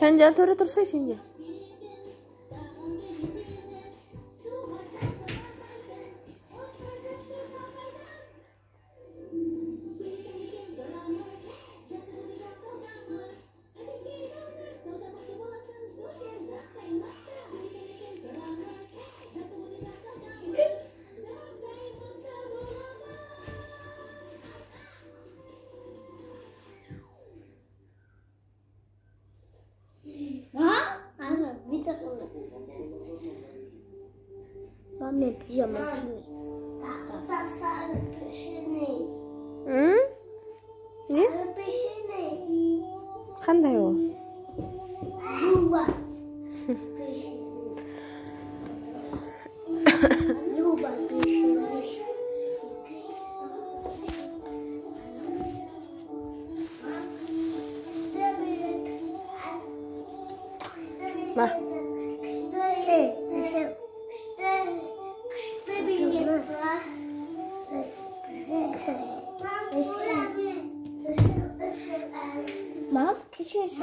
Jangan terus sini. Mami pijama sini. Tak sini. Ini? Kan tayo. Lupa. Lupa. Ma. Mom, kitchen is